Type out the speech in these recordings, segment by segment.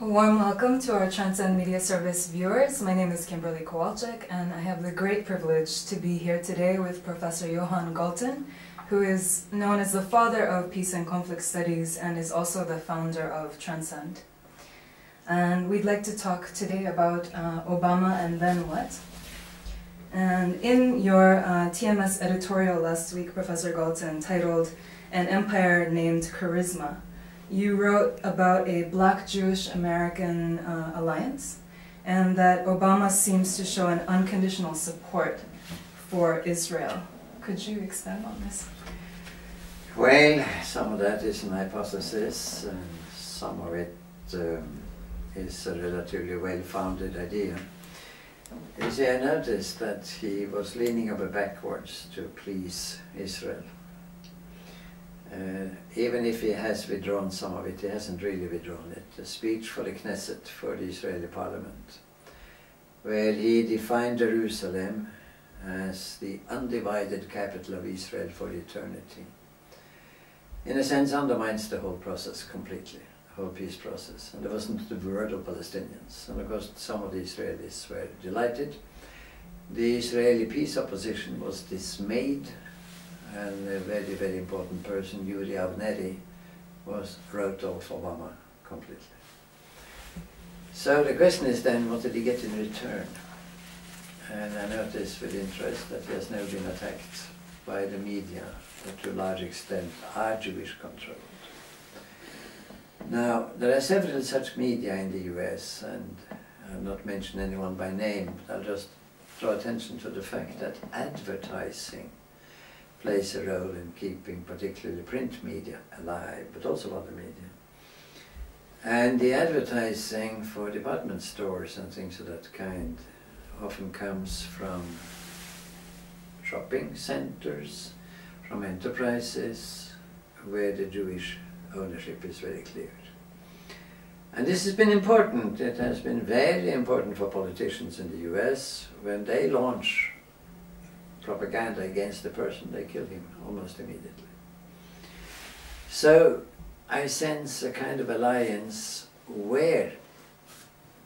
A warm welcome to our Transcend Media Service viewers. My name is Kimberlye Kowalczyk, and I have the great privilege to be here today with Professor Johan Galtung, who is known as the father of peace and conflict studies and is also the founder of Transcend. And we'd like to talk today about Obama and then what. And in your TMS editorial last week, Professor Galtung, titled An Empire Named Charisma, you wrote about a Black-Jewish-American alliance, and that Obama seems to show an unconditional support for Israel. Could you expand on this? Well, some of that is an hypothesis, and some of it is a relatively well-founded idea. You see, I noticed that he was leaning a bit backwards to please Israel. Even if he has withdrawn some of it, he hasn't really withdrawn it. A speech for the Knesset, for the Israeli parliament, where he defined Jerusalem as the undivided capital of Israel for eternity, in a sense undermines the whole process completely, the whole peace process. And there wasn't the word of Palestinians. And of course some of the Israelis were delighted. The Israeli peace opposition was dismayed, and a very, very important person, Yuri Avneri, wrote off Obama completely. So the question is then, what did he get in return? And I notice with interest that he has now been attacked by the media that to a large extent are Jewish controlled. Now, there are several such media in the US, and I'll not mention anyone by name, but I'll just draw attention to the fact that advertising plays a role in keeping particularly print media alive, but also other media. And the advertising for department stores and things of that kind often comes from shopping centers, from enterprises, where the Jewish ownership is very clear. And this has been important. It has been very important for politicians in the US. When they launch propaganda against the person, they kill him almost immediately. So I sense a kind of alliance where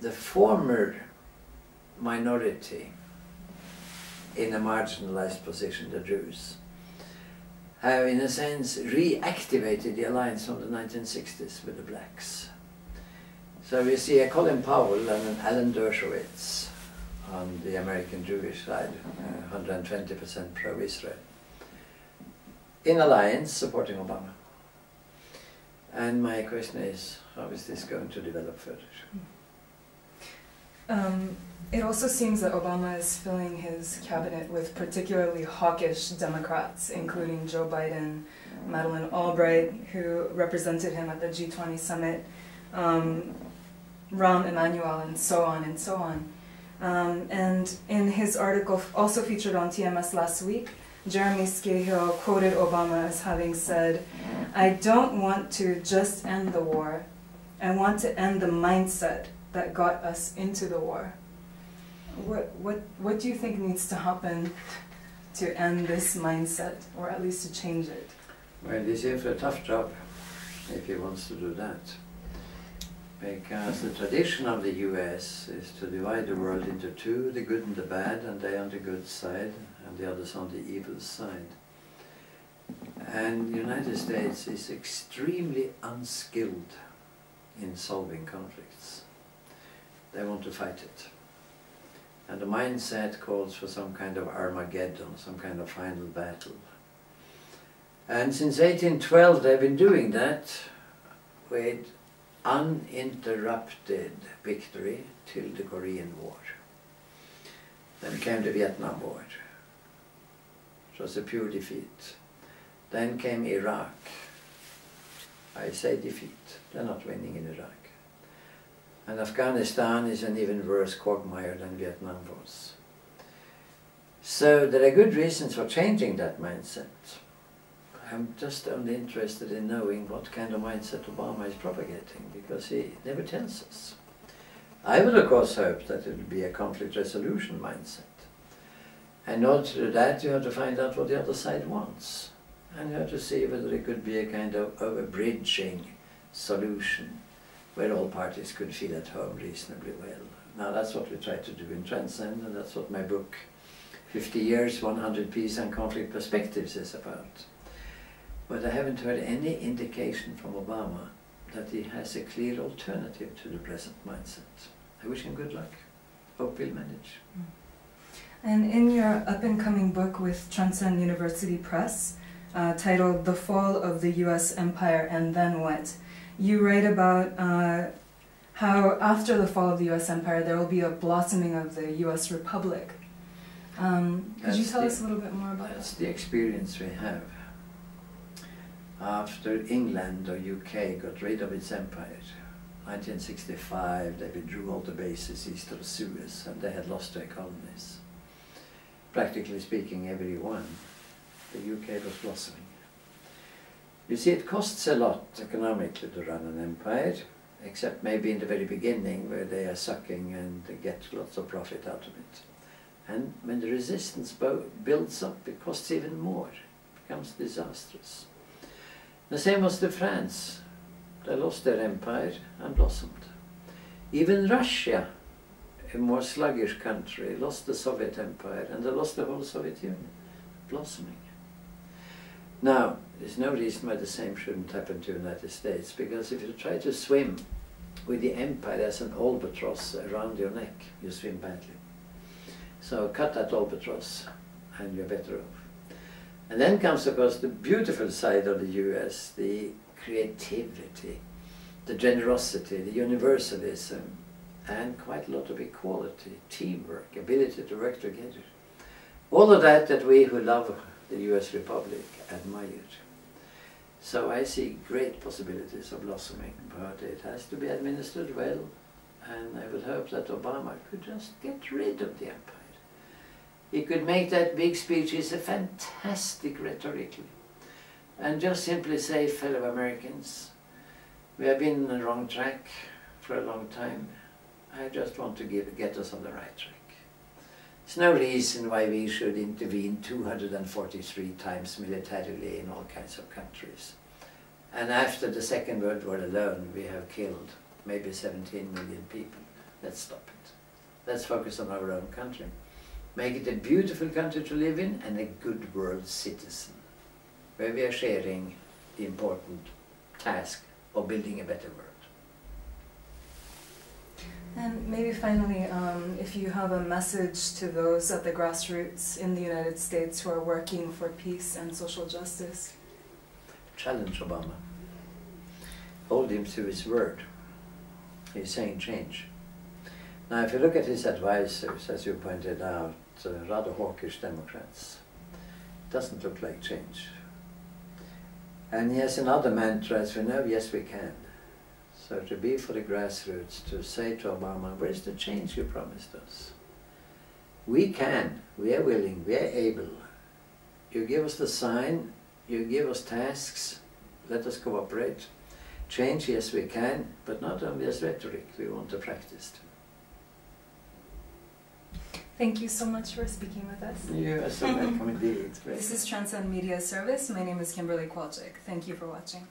the former minority in a marginalized position, the Jews, have in a sense reactivated the alliance from the 1960s with the blacks. So we see a Colin Powell and an Alan Dershowitz on the American Jewish side, 120% pro-Israel, in alliance supporting Obama. And my question is, how is this going to develop further? It also seems that Obama is filling his cabinet with particularly hawkish Democrats, including Joe Biden, Madeleine Albright, who represented him at the G20 summit, Rahm Emanuel, and so on and so on. And in his article, also featured on TMS last week, Jeremy Scahill quoted Obama as having said, "I don't want to just end the war. I want to end the mindset that got us into the war." What do you think needs to happen to end this mindset, or at least to change it? Well, he's in for a tough job if he wants to do that. Because the tradition of the US is to divide the world into two, the good and the bad, and they on the good side, and the others on the evil side. And the United States is extremely unskilled in solving conflicts. They want to fight it. And the mindset calls for some kind of Armageddon, some kind of final battle. And since 1812 they've been doing that with uninterrupted victory till the Korean War. Then came the Vietnam War. It was a pure defeat. Then came Iraq. I say defeat. They're not winning in Iraq. And Afghanistan is an even worse quagmire than Vietnam was. So there are good reasons for changing that mindset. I'm just only interested in knowing what kind of mindset Obama is propagating, because he never tells us. I would of course hope that it would be a conflict resolution mindset. And in order to do that, you have to find out what the other side wants. And you have to see whether it could be a kind of a bridging solution where all parties could feel at home reasonably well. Now that's what we try to do in Transcend, and that's what my book 50 Years, 100 Peace and Conflict Perspectives is about. But I haven't heard any indication from Obama that he has a clear alternative to the present mindset. I wish him good luck. Hope he'll manage. And in your up-and-coming book with Transcend University Press, titled The Fall of the U.S. Empire and Then What?, you write about how after the fall of the U.S. Empire there will be a blossoming of the U.S. Republic. Could you tell us a little bit more about that? That's the experience we have. After England or UK got rid of its empire, 1965 they withdrew all the bases east of Suez and they had lost their colonies. Practically speaking, every one. The UK was blossoming. You see, it costs a lot economically to run an empire, except maybe in the very beginning where they are sucking and they get lots of profit out of it. And when the resistance builds up, it costs even more. It becomes disastrous. The same was to France. They lost their empire and blossomed. Even Russia, a more sluggish country, lost the Soviet Empire and they lost the whole Soviet Union. Blossoming. Now, there's no reason why the same shouldn't happen to the United States, because if you try to swim with the empire as an albatross around your neck, you swim badly. So cut that albatross and you're better off. And then comes, of course, the beautiful side of the US, the creativity, the generosity, the universalism, and quite a lot of equality, teamwork, ability to work together. All of that we who love the US Republic admire. So I see great possibilities of blossoming, but it has to be administered well, and I would hope that Obama could just get rid of the empire. He could make that big speech, it's a fantastic rhetorically, and just simply say, fellow Americans, we have been on the wrong track for a long time. I just want to get us on the right track. There's no reason why we should intervene 243 times militarily in all kinds of countries. And after the Second World War alone, we have killed maybe 17 million people. Let's stop it. Let's focus on our own country. Make it a beautiful country to live in and a good world citizen, where we are sharing the important task of building a better world. And maybe finally, if you have a message to those at the grassroots in the United States who are working for peace and social justice. Challenge Obama. Hold him to his word. He's saying change. Now, if you look at his advisors, as you pointed out, rather hawkish Democrats, it doesn't look like change. And he has another mantra, as we know, yes we can. So to be for the grassroots, to say to Obama, where's the change you promised us? We can, we are willing, we are able. You give us the sign, you give us tasks, let us cooperate. Change, yes we can, but not only as rhetoric, we want to practice too. Thank you so much for speaking with us. You are so welcome indeed. This is Transcend Media Service. My name is Kimberlye Kowalczyk. Thank you for watching.